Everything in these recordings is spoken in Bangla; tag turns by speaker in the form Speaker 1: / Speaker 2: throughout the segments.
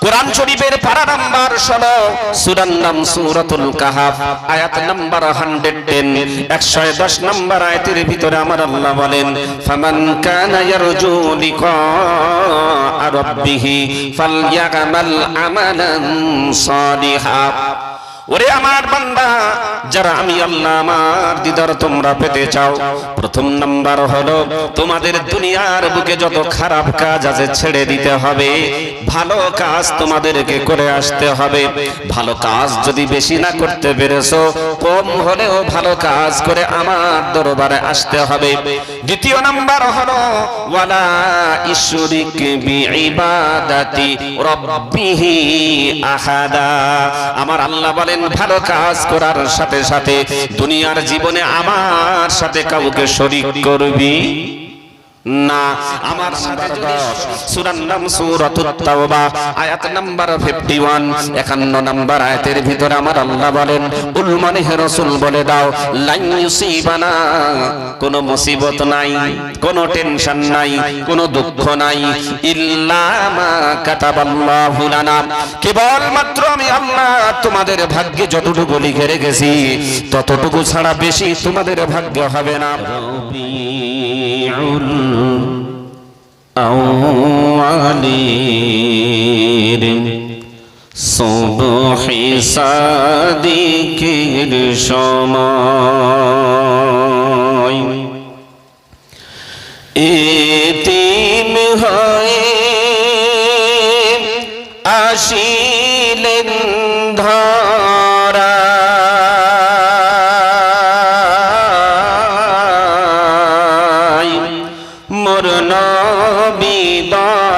Speaker 1: কোরআন শরীফের পারা নাম্বার 16, সূরার নাম সূরাতুল কাহাফ, আয়াত নাম্বার 110, 110 নাম্বার আয়াতের ভিতরে আমার আল্লাহ বলেন, ফামান কানা ইয়ারজু লিকা রাব্বিহি ফালইয়ামাল আমালান সালিহা। ওরে আমার বান্দা, যারা আমি আল্লাহ আমার দিদার তোমরা পেতে চাও, প্রথম নাম্বার হলো তোমাদের দুনিয়ার বুকে যত খারাপ কাজ আছে ছেড়ে দিতে হবে, ভালো কাজ তোমাদেরকে করে আসতে হবে। ভালো কাজ যদি বেশি না করতে পেরেছো, কম হলেও ভালো কাজ করে আমার দরবারে আসতে হবে। দ্বিতীয় নাম্বার হলো ওয়ালা ইশরিক বিইবাদাতি রাব্বিহি আহাদা। আমার আল্লাহ বলেন, ভালো কাজ করার সাথে সাথে দুনিয়ার জীবনে আমার সাথে কাউকে শরীক করবি না। আমার সাথে যদি সূরার নাম সূরাতুত তাওবা, আয়াত নাম্বার 51, 51 নাম্বার আয়াতের ভিতরে আমার আল্লাহ বলেন, কুল মানে হে রাসূল বলে দাও, লান ইউসিবানা, কোন মুসিবত নাই, কোন টেনশন নাই, কোন দুঃখ নাই, ইল্লা মা কাতাবাল্লাহু লানা, কেবল মাত্র আমি আল্লাহ তোমাদের ভাগ্যে যতটুকু লিখে রেখেছি ততটুকু ছাড়া বেশি তোমাদের ভাগ্য হবে না। আউয়ালির সুবহি সাদিকের সময় এতিম হয়ে আসিলেন ধরা, মোর নবী দয়াময়,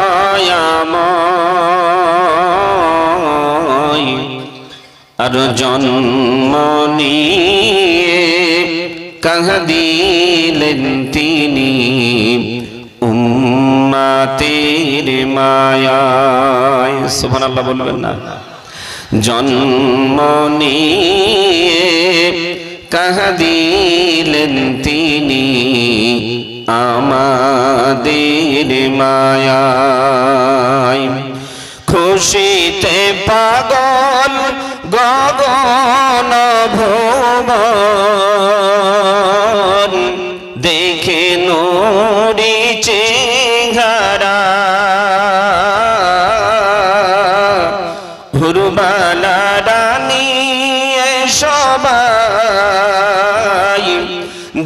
Speaker 1: আর জন্ম নিয়ে কাঁদিলেন তিনি উম্মতের মায়ায়। সুবহানাল্লাহ বলবেন না? জন্ম নিয়ে কাঁদিলেন তিনি আমাদের মায়ায়, খুশিতে পাগল গগন ভুবন, দেখে নূরি চেহারা, হুরবালা রানী সবাই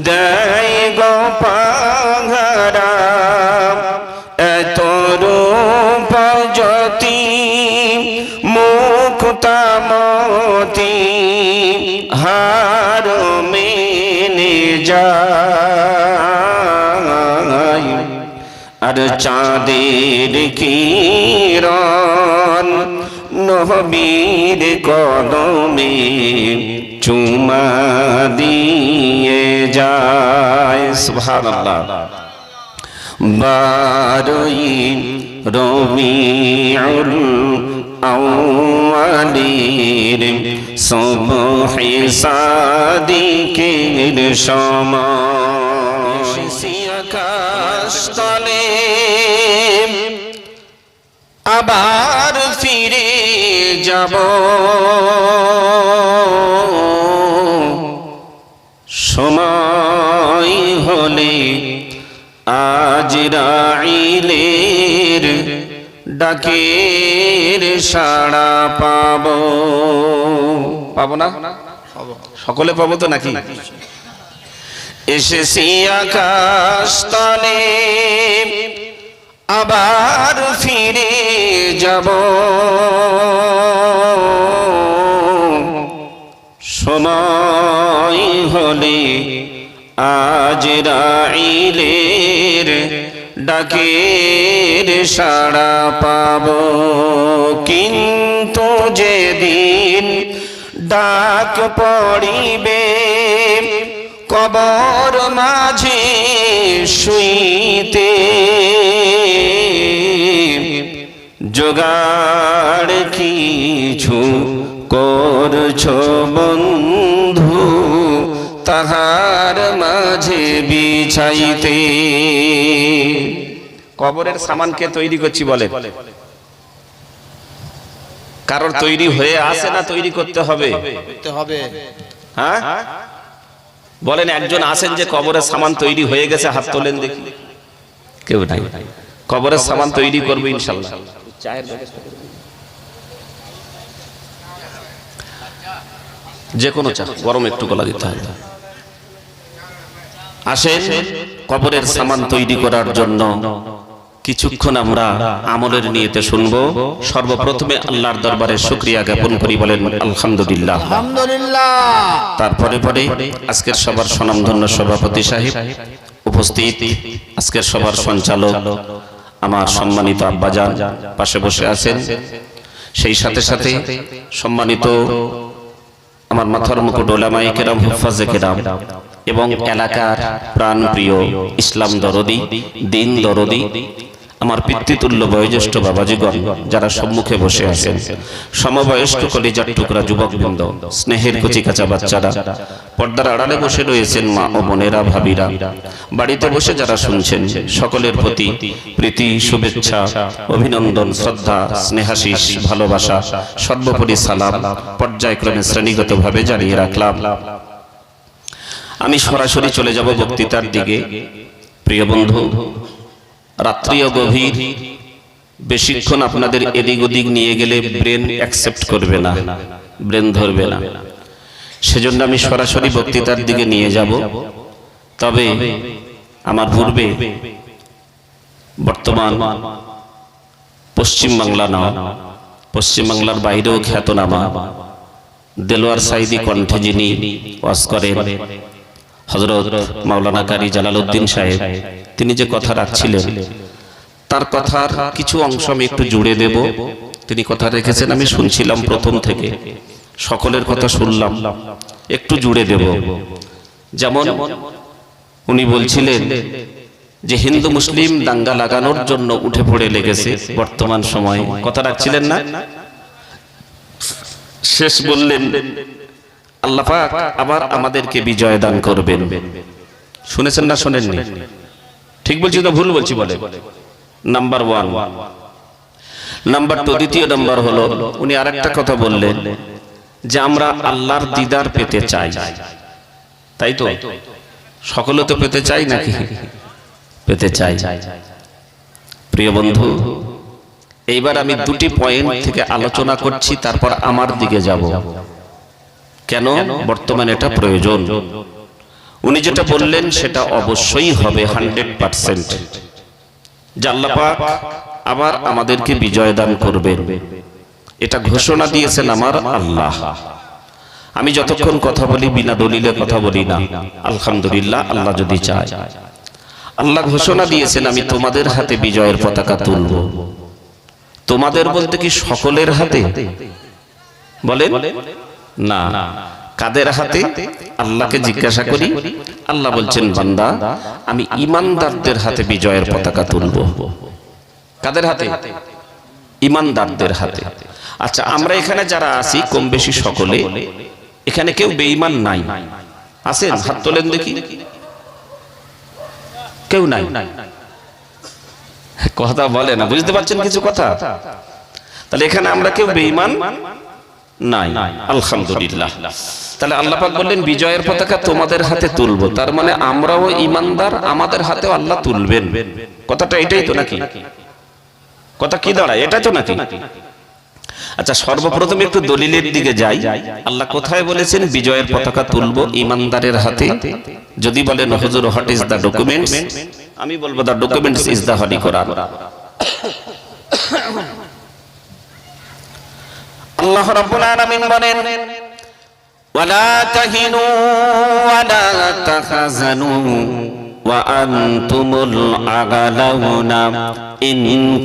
Speaker 1: দেয় গো পাহারা, এত রূপ জ্যোতি মুক্তামতি হার মেনে যায়, আর চাঁদের কিরণ নবীর কদমে চুমা দিয়ে যায়। সুবহানাল্লাহ। বারোই রবিউল আউয়ালির সুবহি সাদিকের সময়, আকাশ তলে আবার ফিরে যাব, সময় হলে আজরাইলের ডাকের সাড়া পাবো। পাবো না? সকলে পাবো তো নাকি? এসেছি আকাশ তলে আবার ফিরে যাব, সময় হলে আজরাইলের ডাকের সাড়া পাব। কিন্তু যেদিন ডাক পড়িবে কবর মাঝে শুইতে, জোগাড় কিছু করছো বন্ধু তাহার মাঝে বিছাইতে। কবরের সামান কে তৈরি করছি বলে? কারোর তৈরি হয়ে আছে না তৈরি করতে হবে? হ্যাঁ বলেন, একজন আছেন যে কবরের সামান তৈরি হয়ে গেছে? হাত তোলেন দেখি। কেউ নাই। কবরের সামান তৈরি করবে ইনশাআল্লাহ। যে কোনো চা, গরম একটু গলা দিতে হবে। আসেন, কবরের সামান তৈরি করার জন্য কিছুক্ষণ আমরা আমলের নিয়তে শুনবো। সর্বপ্রথমে আল্লাহর দরবারে শুকরিয়া জ্ঞাপন করি, বলেন আলহামদুলিল্লাহ। তারপরে পরে আজকের সবার স্বনামধন্য সভাপতি সাহেব উপস্থিত, আজকের সবার সঞ্চালক আমার সম্মানিত আব্বাজান পাশে বসে আছেন, সেই সাথে সাথে সম্মানিত আমার মাথার মুকুট ওলামায়ে কেরাম, হুফাজে কেরাম এবং এলাকার প্রাণপ্রিয় ইসলাম দরদি, দিন দরদি, আমার পিতৃতুল্য বয়োজ্যেষ্ঠ বাবাজিগণ যারা সম্মুখে বসে আছেন, সমবয়স্ক কলিজার টুকরা যুবকবৃন্দ, স্নেহের কচি কাঁচা বাচ্চারা, পর্দার আড়ালে বসে রয়েছেন মা ও বোনেরা, ভাবিরা, বাড়িতে বসে যারা শুনছেন, সকলের প্রতি প্রীতি, শুভেচ্ছা, অভিনন্দন, শ্রদ্ধা, স্নেহাশিস, ভালোবাসা, সর্বোপরি সালাম পর্যায়ক্রমে শ্রেণীগতভাবে জানিয়ে রাখলাম। আমি সরাসরি চলে যাব বক্তৃতার দিকে। প্রিয় বন্ধু, রাত্রিও গভীর, বেশিক্ষণ আপনাদের এদিক ওদিক নিয়ে গেলে ব্রেন অ্যাকসেপ্ট করবে না, ব্রেন ধরবে না, সেজন্য আমি সরাসরি বক্তৃতার দিকে নিয়ে যাব। তবে আমার পূর্বে বর্তমান পশ্চিম বাংলা না, পশ্চিম বাংলার বাইরেও খ্যাতনামা দেলোয়ার সাইদি কণ্ঠে যিনি ওয়াজ করেন, হযরত মাওলানা কারি জালালউদ্দিন সাহেব, তিনি যে কথা রাখছিলেন তার কথার কিছু অংশ আমি একটু জুড়ে দেব। তিনি কথা রেখেছেন, আমি শুনছিলাম প্রথম থেকে, সকলের কথা শুনলাম, একটু জুড়ে দেব। যেমন উনি বলছিলেন যে হিন্দু মুসলিম দাঙ্গা লাগানোর জন্য উঠে পড়ে লেগেছে বর্তমান সময়ে, কথা রাখছিলেন না? শেষ বললেন আল্লাহ পাক আবার আমাদেরকে বিজয় দান করবেন। শুনেছেন না শোনেননি? ঠিক বলছি তো ভুল বলছি? বলে নাম্বার 1। নাম্বার 2, দ্বিতীয় নাম্বার হলো উনি আরেকটা কথা বললেন যে আমরা আল্লাহর দিদার পেতে চাই, তাই তো? সকলে তো পেতে চাই নাকি? পেতে চাই। প্রিয় বন্ধু, এইবার আমি দুটি পয়েন্ট থেকে আলোচনা করছি, তারপর আমার দিকে যাব। কেন বর্তমানে এটা প্রয়োজন? উনি যেটা বললেন সেটা অবশ্যই হবে 100%, যে আল্লাহ পাক আবার আমাদেরকে বিজয় দান করবেন, এটা ঘোষণা দিয়েছেন আমার আল্লাহ। আমি যতক্ষণ কথা বলি বিনা দলিলে কথা বলি না, আলহামদুলিল্লাহ, আল্লাহ যদি চায়। আল্লাহ ঘোষণা দিয়েছেন আমি তোমাদের হাতে বিজয়ের পতাকা তুলব। তোমাদের বলতে কি সকলের হাতে? বলেন না, কাদের হাতে? আল্লাহকে জিজ্ঞাসা করি, আল্লাহ বলছেন বান্দা আমি ঈমানদারদের হাতে বিজয়ের পতাকা তুলব। কাদের হাতে? ঈমানদারদের হাতে। আচ্ছা, আমরা এখানে যারা আছি কম বেশি সকলে, এখানে কেউ বেঈমান নাই? আছেন? হাত তোলেন দেখি। কেউ নাই? কথা বলে না, বুঝতে পারছেন কিছু কথা? তাহলে এখানে আমরা কেউ বেঈমান নাই, আলহামদুলিল্লাহ। তাহলে আল্লাহ পাক বললেন বিজয়ের পতাকা তোমাদের হাতে তুলবো, তার মানে আমরাও ঈমানদার, আমাদের হাতেও আল্লাহ তুলবেন। কথাটা এটাই তো নাকি? কথা কি দাঁড়ায়? এটা তো নাকি? আচ্ছা, সর্বপ্রথম একটু দলিলের দিকে যাই। আল্লাহ কোথায় বলেছেন বিজয়ের পতাকা তুলবো ঈমানদারের হাতে? যদি বলেন হুজুর হোয়াট ইজ দ্য ডকুমেন্টস, আমি বলবো the documents is the holy Quran. আল্লাহ রাব্বুল আলামিন বলেন ওয়ালা তাহিনু ওয়ালা তাহজানু ওয়া আনতুমুল আ'লাউনা ইন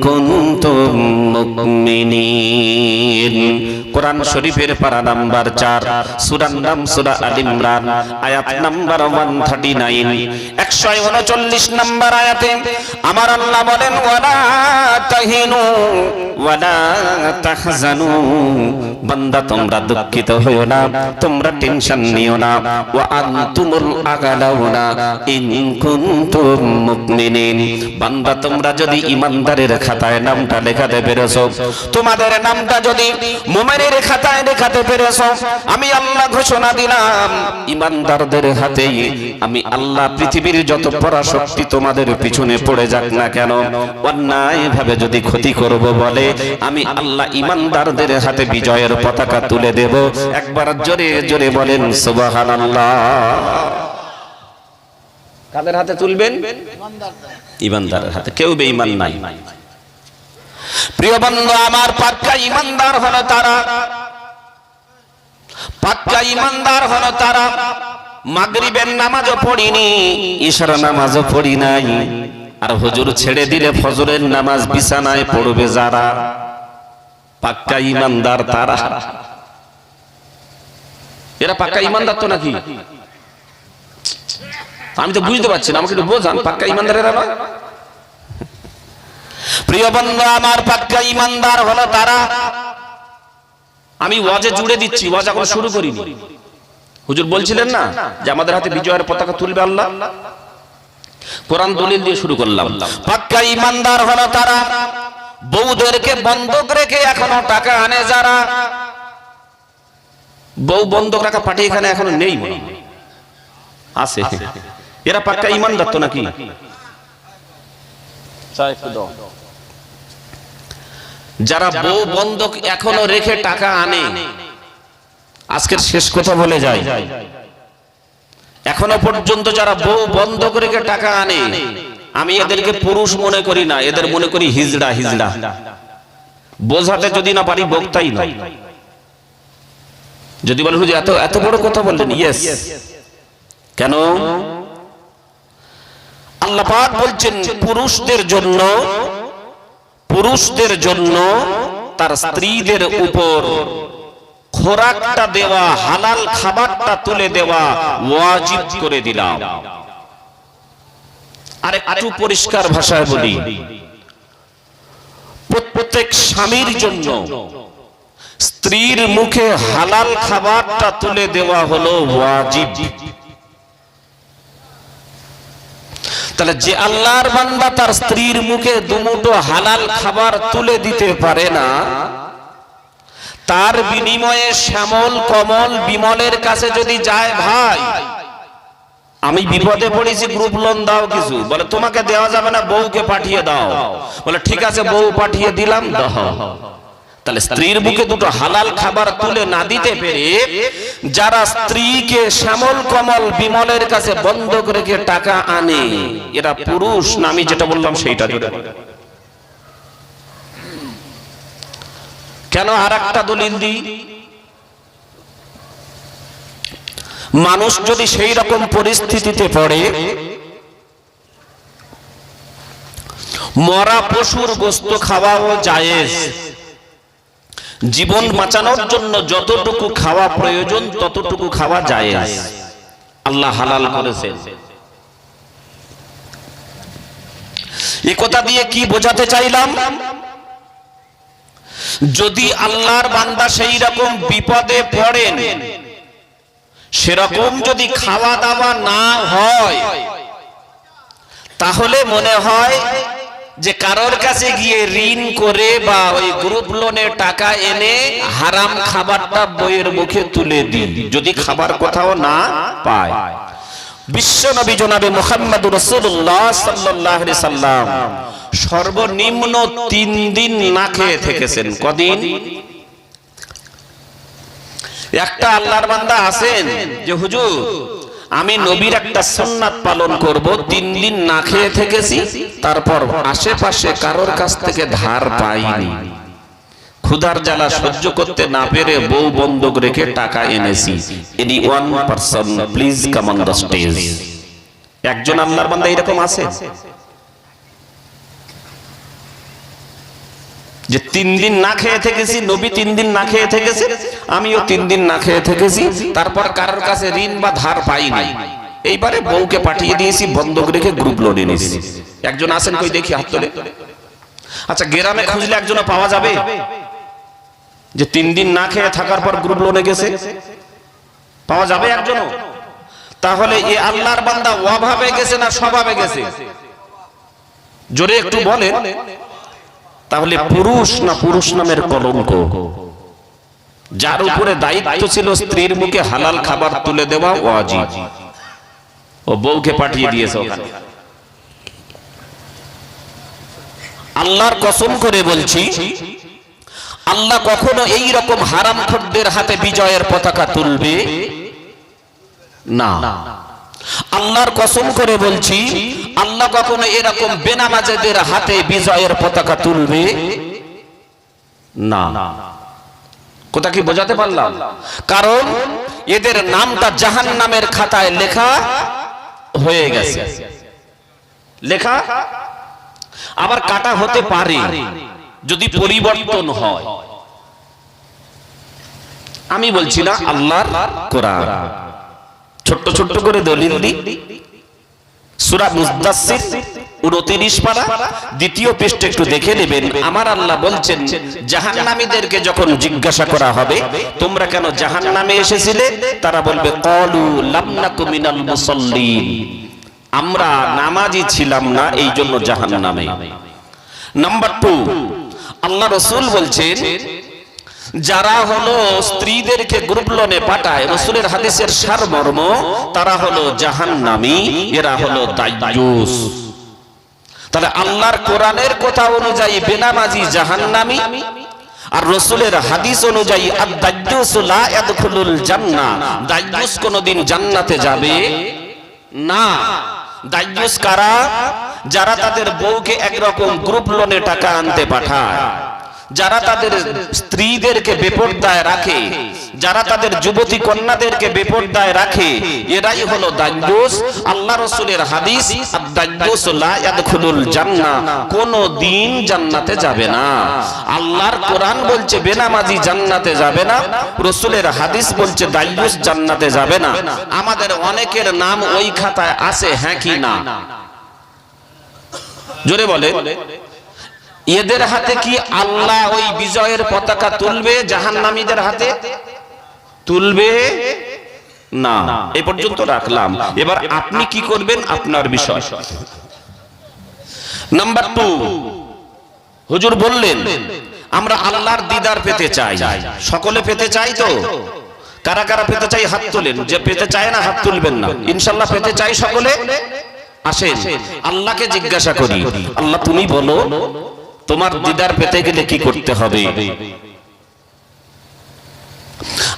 Speaker 1: কুনতুম মুমিনিন। কোরআন শরীফের পারা নাম্বার 4, সূরার নাম সূরা আল ইমরান, আয়াত নাম্বার 139, 139 নম্বর আয়াতে আমার আল্লাহ বলেন, ওয়ালা তাহিনু ওয়ালা তাহজানু, বান্দা তোমরা দুঃখিত হইও না, তোমরা টেনশন নিও না, ওয়া আনতুমুল আগালাউনা ইন কুনতুম মুমিনিন, বান্দা তোমরা যদি ঈমানদারের খাতায় নামটা লেখাতে পেরেছো, তোমাদের নামটা যদি মুমিনের খাতায় লেখাতে পেরেছো, আমি আল্লাহ ঘোষণা দিলাম ঈমানদারদের হাতে আমি আল্লাহ পৃথিবীর যত পরাশক্তি তোমাদের পিছনে পড়ে যাক না কেন, অন্যায় ভাবে যদি ক্ষতি করব বলে আমি আল্লাহ ঈমানদারদের হাতে বিজয়ের পতাকা তুলে দেব। একবার জোরে জোরে বলেন সুবহানাল্লাহ। কাদের হাতে তুলবেন? ঈমানদারের হাতে। কেউ বেঈমান নাই। প্রিয় বন্ধু আমার, পাক্কা ঈমানদার হলো তারা, পাক্কা ঈমানদার হলো তারা মাগরিবের নামাজও পড়িনি, ইশার নামাজও পড়ি নাই, আর হুজুর ছেড়ে দিলে ফজরের নামাজ বিছানায় পড়বে যারা, পাক্কা ঈমানদার তারা। এরা পাক্কা ঈমানদার তো নাকি? আমি তো বুঝতে পারছি না, আমাকে একটু বোঝান, পাক্কা ঈমানদার এরা নয়? প্রিয় বন্ধু আমার, পাক্কা ঈমানদার হলো তারা, আমি ওয়াজে জুড়ে দিচ্ছি, ওয়াজ এখন শুরু করিনি। হুজুর বলছিলেন না যে আমাদের হাতে বিজয়ের পতাকা তুলবে আল্লাহ, কোরআন দলিল দিয়ে শুরু করলাম। পাক্কা ঈমানদার হলো তারা বউদেরকে বন্ধক রেখে এখনো টাকা আনে যারা। বউ বন্ধক রাখা পার্টি এখানে এখনো নেই, মনে আছে? এরা পাক্কা ঈমানদার তো নাকি? যারা বউ বন্ধক এখনো রেখে টাকা আনে, আজকের শেষ কথা বলে যায়, এখনো পর্যন্ত যারা বউ বন্ধক রেখে টাকা আনে, আমি এদেরকে পুরুষ মনে করি না, এদের মনে করি হিজড়া। হিজড়া বোঝাতে যদি না পারি বক্তাই না। যদি বলেন হুজুর এত এত বড় কথা বললেন, ইয়েস, কেন? আল্লাহ পাক বলছেন পুরুষদের জন্য তার স্ত্রীদের উপর খোরাকটা দেওয়া, হালাল খাবারটা তুলে দেওয়া ওয়াজিব করে দিলাম। আর একটু পরিষ্কার ভাষায় বলি, প্রত্যেক স্বামীর জন্য স্ত্রীর মুখে হালাল খাবারটা তুলে দেওয়া হলো ওয়াজিব। তাহলে যে আল্লাহর বান্দা তার স্ত্রীর মুখে দুমুঠো হালাল খাবার তুলে দিতে পারে না, তার বিনিময়ে শ্যামল কমল বিমলের কাছে যদি যায়, ভাই আমি বিপদে পড়েছি, গ্রুপ লোন দাও কিছু, বলে তোমাকে দেওয়া যাবে না, বউকে পাঠিয়ে দাও, বলে ঠিক আছে বউ পাঠিয়ে দিলাম, দাও। তাহলে স্ত্রীর মুখে দুটো হালাল খাবার তুলে না দিতে পেরে যারা স্ত্রীকে শ্যামল কমল বিমলের কাছে বন্ধক রেখে টাকা আনে, এরা পুরুষ না? আমি যেটা বললাম সেইটা জুড়ে। কেন? আর একটা দলিল দিই, মানুষ যদি সেই রকম পরিস্থিতিতে পড়ে, মরা পশুর গোশত খাওয়াও জায়েজ, জীবন বাঁচানোর জন্য যতটুকু খাওয়া প্রয়োজন ততটুকু খাওয়া জায়েজ, আল্লাহ হালাল করেছেন। এই কথা দিয়ে কি বোঝাতে চাইলাম? যদি আল্লাহর বান্দা সেই রকম বিপদে পড়েন, সেরকম যদি খাওয়া দাওয়া না হয়, তাহলে মনে হয় যে কারোর কাছে গিয়ে ঋণ করে বা ওই গ্রুপ লোনের টাকা এনে হারাম খাবারটা বইয়ের মুখে তুলে দিন, যদি খাবার কোথাও না পায়। বিশ্বনবী জনাবে মুহাম্মদুর রাসূলুল্লাহ সাল্লাল্লাহু আলাইহি সাল্লাম সর্বনিম্ন 3 দিন না খেয়ে থেকেছেন। কদিন? একটা আল্লাহর বান্দা আছেন যে হুজুর আমি নবীর একটা সুন্নাত পালন করব, 3 দিন না খেয়ে থেকেছি, তারপর আশেপাশে কারোর কাছ থেকে ধার পাইনি, ক্ষুধার জ্বালা সহ্য করতে না পেরে বউ বন্ধক রেখে টাকা এনেছি। Anyone person please come on the stage. একজন আল্লাহর বান্দা এরকম আছে? যে 3 দিন না খেয়ে থেকেছি, নবী 3 দিন না খেয়ে থেকেছে, আমিও 3 দিন না খেয়ে থেকেছি, তারপর কারোর কাছে ঋণ বা ধার পাইনি, এইবারে বউকে পাঠিয়ে দিয়েছি, বন্ধক রেখে গ্রুপ লোন এনেছি। একজন আছেন কই দেখি, হাত তোলে। আচ্ছা, গ্রামে খুঁজলে একজনও পাওয়া যাবে যে 3 দিন না খেয়ে থাকার পর গ্রুপ লোনে গেছে? পাওয়া যাবে একজনও? তাহলে এই আল্লাহর বান্দা অভাবে গেছে না স্বভাবে গেছে? জোরে একটু বলেন। তাহলে পুরুষ না পুরুষ নামের কলঙ্ক, যার উপরে দায়িত্ব ছিল স্ত্রীর মুখে হালাল খাবার তুলে দেওয়া ওয়াজিব, ও বউকে পাঠিয়ে দিয়েছে ওখানে। আল্লাহর কসম করে বলছি, আল্লাহ কখনো এই রকম হারামখোরদের হাতে বিজয়ের পতাকা তুলবে না। আল্লাহর কসম করে বলছি, আল্লাহ কখনো এরকম বেনামাজেদের হাতে বিজয়ের পতাকা তুলবে না। কথা কি বোঝাতে পারলাম? কারণ এদের নামটা জাহান্নামের খাতায় লেখা হয়ে গেছে, লেখা আবার কাটা হতে পারে যদি পরিবর্তন হয়। আমি বলছি না, আল্লাহর কোরআন। ছোট্ট ছোট্ট করে দলিল দিই। সূরা মুদাসসির 29 পারা দ্বিতীয় পৃষ্ঠা একটু দেখে নেবেন। আমার আল্লাহ বলছেন, জাহান্নামীদেরকে যখন জিজ্ঞাসা করা হবে তোমরা কেন জাহান্নামে এসেছিলে, তারা বলবে ক্বালু লাম নাকু মিনাল মুসাল্লিন, আমরা নামাজি ছিলাম না, এই জন্য জাহান্নামে। নাম্বার 2, আল্লাহ রাসূল বলছেন, যারা হলো স্ত্রীদেরকে গ্রুপ লোনে পাঠায়, রাসূলের হাদিসের সারমর্ম, তারা হলো জাহান্নামী, এরা হলো দায়্যুস। তাহলে আল্লাহর কোরআনের কথা অনুযায়ী বেনামাজি জাহান্নামী, আর রাসূলের হাদিস অনুযায়ী আদ-দায়্যুস লা ইয়াদখুলুল জান্নাহ, দায়্যুস কোনদিন জান্নাতে যাবে না। দায়্যুস কারা? যারা তাদের বউকে একরকম গ্রুপ লোনে টাকা আনতে পাঠায়, যারা তাদের স্ত্রীদেরকে বেপরদায় রাখে, যারা তাদের যুবতী কন্যাদেরকে বেপরদায় রাখে, এরাই হলো দায়্যুস। আল্লাহ রাসূলের হাদিস, আদ-দায়্যুস লা ইয়াদখুলুল জান্নাহ, কোনদিন জান্নাতে যাবে না। আল্লাহর কোরআন বলছে বেনামাজি জান্নাতে যাবে না, রাসূলের হাদিস বলছে দায়্যুস জান্নাতে যাবে না। আমাদের অনেকের নাম ওই খাতায় আছে, হ্যাঁ কি না? জোরে বলে। এদের হাতে কি আল্লাহ ওই বিজয়ের পতাকা তুলবে? জাহান্নামীদের হাতে তুলবে না। এই পর্যন্ত রাখলাম। এবার আপনি কি করবেন, আপনার বিষয়। নাম্বার 2, হুজুর বললেন আমরা আল্লাহর দিদার পেতে চাই। সকলে পেতে চাই তো? কারা কারা পেতে চাই হাত তোলেন। যে পেতে চায় না হাত তুলবেন না। ইনশাআল্লাহ পেতে চাই সকলে। আসেন আল্লাহকে জিজ্ঞাসা করি, আল্লাহ তুমি বলো তোমার দিদার পেতে গেলে কি করতে হবে?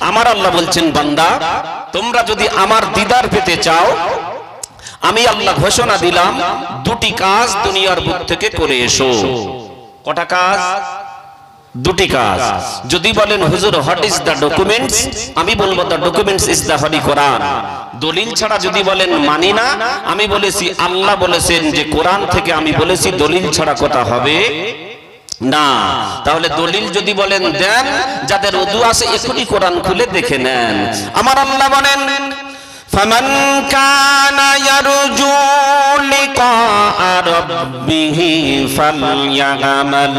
Speaker 1: আমার আল্লাহ বলছেন, বান্দা তোমরা যদি আমার দিদার পেতে চাও, আমি আল্লাহ ঘোষণা দিলাম 2টি কাজ দুনিয়ার বুক থেকে করে এসো। কটা কাজ? 2টি কাজ। যদি বলেন হুজুর হোয়াট ইজ দ্য ডকুমেন্টস, আমি বলবো the documents is the holy Quran. দলিল ছাড়া যদি বলেন মানি না, আমি বলেছি আল্লাহ বলেছেন যে কোরআন থেকে, আমি বলেছি দলিল ছাড়া কথা হবে না। তাহলে দলিল যদি বলেন দেন, যাদের ওযু আছে এখনই কোরআন খুলে দেখে নেন। আমার আল্লাহ বলেন, ফামান কানা ইয়ারজু লিকা রাব্বিহি ফালইয়ামাল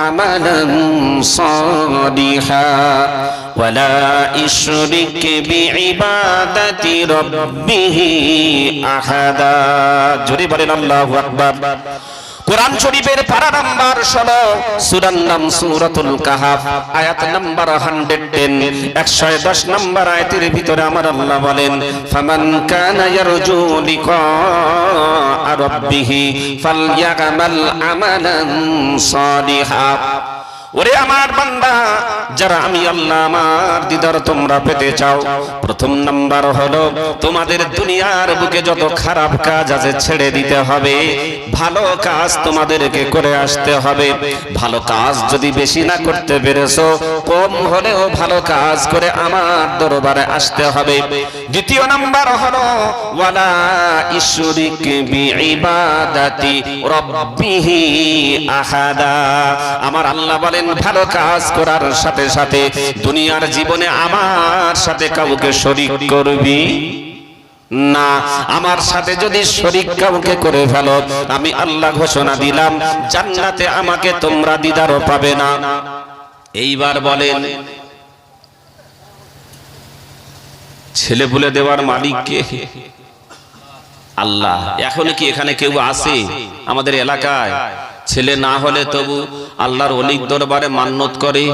Speaker 1: আমালান সালিহা ওয়ালা ইশরিক বিইবাদাতি রাব্বিহি আহাদা। জোরে বলেন আল্লাহু আকবার। কোরআন শরীফের পারা নাম্বার 16, সূরার নাম সূরাতুল কাহাফ, আয়াত নাম্বার 110, 110 নাম্বার আয়াতের ভিতরে আমার আল্লাহ বলেন, ফামান কানা ইয়ারজু লিকা রাব্বিহি ফালইয়ামাল আমালান সালিহা। ওরে আমার বান্দা, যারা আমি আল্লাহ আমার দিদার তোমরা পেতে চাও, প্রথম নাম্বার হলো তোমাদের দুনিয়ার বুকে যত খারাপ কাজ আছে ছেড়ে দিতে হবে, ভালো কাজ তোমাদেরকে করে আসতে হবে। ভালো কাজ যদি বেশি না করতে পেরেছো, কম হলেও ভালো কাজ করে আমার দরবারে আসতে হবে। দ্বিতীয় নাম্বার হলো ওয়ালা ইশরিক বিইবাদাতি রাব্বিহি আহাদা। আমার আল্লাহ বলেন ভালো কাজ করার সাথে সাথে দুনিয়ার জীবনে আমার সাথে কাউকে শরীক করবি না। আমার সাথে যদি শরীক কাউকে করে ফেলো, আমি আল্লাহ ঘোষণা দিলাম জান্নাতে আমাকে তোমরা দিদারও পাবে না। এইবার বলেন ছেলে বলে দেওয়ার মালিক কে? আল্লাহ। এখন কি এখানে কেউ আছে আমাদের এলাকায় ছেলে না হলে তবু আল্লাহর ওলির দরবারে মান্নত করে?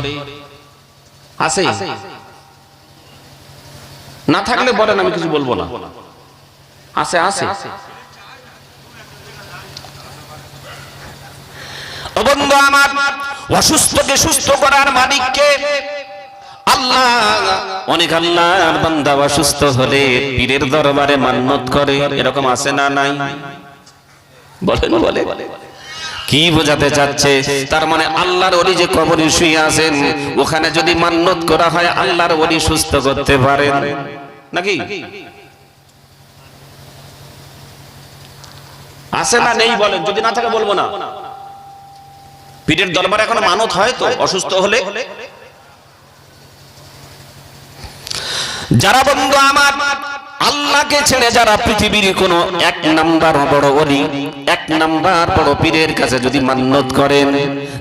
Speaker 1: আছে? না থাকলে বলেন, আমি কিছু বলবো না। আছে আছে। ও বন্ধু আমার, অসুস্থকে সুস্থ করার মালিক কে? আল্লাহ। অনেক আল্লাহর বান্দা অসুস্থ হলে পীরের দরবারে মান্নত করে, এরকম আছে না নাই? বলেন বলে কি বোঝাতে চাচ্ছে? তার মানে আল্লাহর ওলি যে কবরে শুয়ে আছেন, ওখানে যদি মান্নত করা হয় আল্লাহর ওলি সুস্থ করতে পারেন নাকি? আছে না নেই বলেন, যদি না থাকে বলবো না। পীরের দরবারে এখন মানত হয় তো অসুস্থ হলে? যারা বন্ধু আমার আল্লাহকে ছেড়ে যারা পৃথিবীর কোন এক নাম্বার বড় ওলি, এক নাম্বার বড় পীরের কাছে যদি মান্নত করেন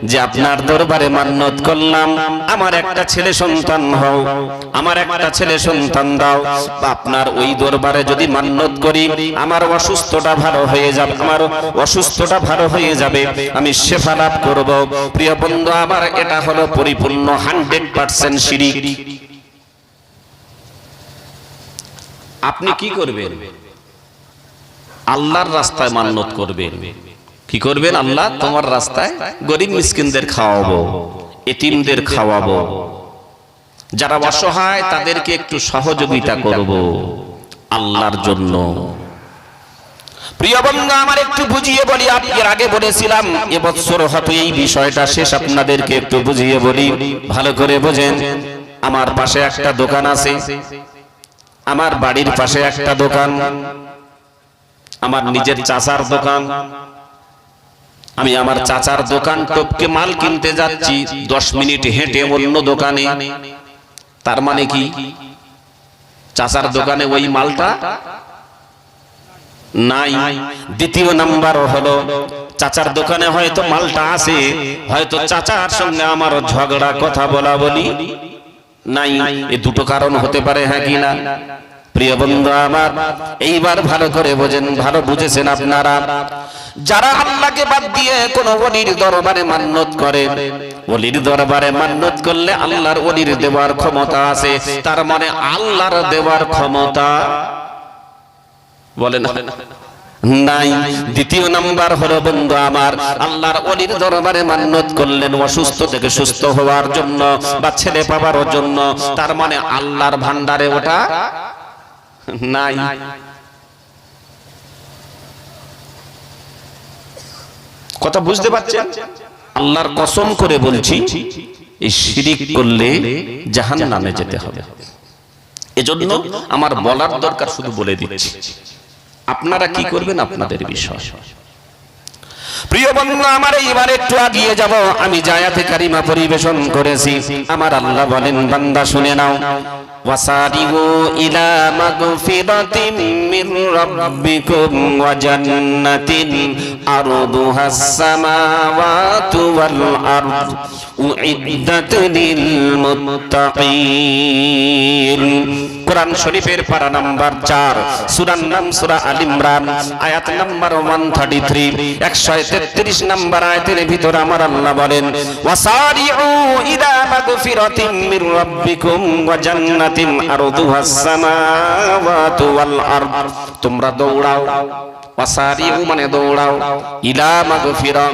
Speaker 1: যে আপনার দরবারে মান্নত করলাম আমার একটা ছেলে সন্তান হও, আমার একটা ছেলে সন্তান দাও, বা আপনার ওই দরবারে যদি মান্নত করি আমার অসুস্থতা ভালো হয়ে যাবে, আমার অসুস্থতা ভালো হয়ে যাবে, আমি শেফা লাভ করব। প্রিয় বন্ধু আমার, এটা হলো পরিপূর্ণ 100% শিরক। আপনি কি করবেন? আল্লাহর রাস্তায় মান্নত করবেন। কি করবেন? আল্লাহ তোমার রাস্তায় গরিব মিসকিনদের খাওয়াবো, এতিমদের খাওয়াবো, যারা অসহায় তাদেরকে একটু সহযোগিতা করব আল্লাহর জন্য। প্রিয় বন্ধু আমার, একটু বুঝিয়ে বলি। এর আগে বলেছিলাম এবছর হয়তো এই বিষয়টা শেষ, আপনাদেরকে একটু বুঝিয়ে বলি, ভালো করে বোঝেন। আমার পাশে একটা দোকান আছে, আমার বাড়ির পাশে একটা দোকান, আমার নিজের চাচার দোকান। আমি আমার চাচার দোকান টপকে মাল কিনতে যাচ্ছি, 10 মিনিট হেঁটে অন্য দোকানে। তার মানে কি চাচার দোকানে ওই মালটা নাই। দ্বিতীয় নাম্বার হলো চাচার দোকানে হয়তো মালটা আছে, হয়তো চাচার সঙ্গে আমার ঝগড়া কথা বলা বলি নাই। এই দুটো কারণ হতে পারে, হ্যাঁ কি না? প্রিয় বন্ধু আমার, এইবার ভালো করে বোঝেন, ভালো বুঝেছেন আপনারা। যারা আল্লাহকে বাদ দিয়ে কোন ওলির দরবারে মান্নত করে, ওলির দরবারে মান্নত করলে আল্লাহর ওলির দেওয়ার ক্ষমতা আছে, তার মানে আল্লাহর দেওয়ার ক্ষমতা বলেন নাই। দ্বিতীয় নাম্বার হলো বন্ধু আমার, আল্লাহর ওলির দরবারে মান্নত করলেন অসুস্থ থেকে সুস্থ হওয়ার জন্য বা ছেলে পাওয়ার জন্য, তার মানে আল্লাহর ভান্ডারে ওটা নাই। কথা বুঝতে পারছেন? আল্লাহর কসম করে বলছি, এই শিরিক করলে জাহান্নামে যেতে হবে। এজন্য আমার বলার দরকার, শুধু বলে দিচ্ছি, আপনারা কি করবেন আপনাদের বিষয়। প্রিয় বন্ধু আমার, এইবার একটু আগিয়ে যাব। আমি জায়াতে কারিমা পরিবেশন করেছি। আমার আল্লাহ বলেন, বান্দা শুনে নাও, ওয়াসারিউ ইলা মাগফিরাতিন মির রাব্বিকুম ওয়া জান্নাতিন আরদুহাস সামাওয়াতু ওয়াল আরদ উইদ্দাত লিল মুত্তাকিন। কোরআন শরীফের পারা নাম্বার 4, সূরার নাম সূরা আল ইমরান, আয়াত নাম্বার 133, 133 নাম্বার আয়াতের ভিতর আমার আল্লাহ বলেন, ওয়াসারিউ ইলা মাগফিরাতিন মির রাব্বিকুম ওয়া জান্নাতিন আরদুহাস সামাওয়াতু ওয়াল আরদ। তোমরা দৌড়াও, ওয়াসারিউ মানে দৌড়াও, ইলা মাগফিরা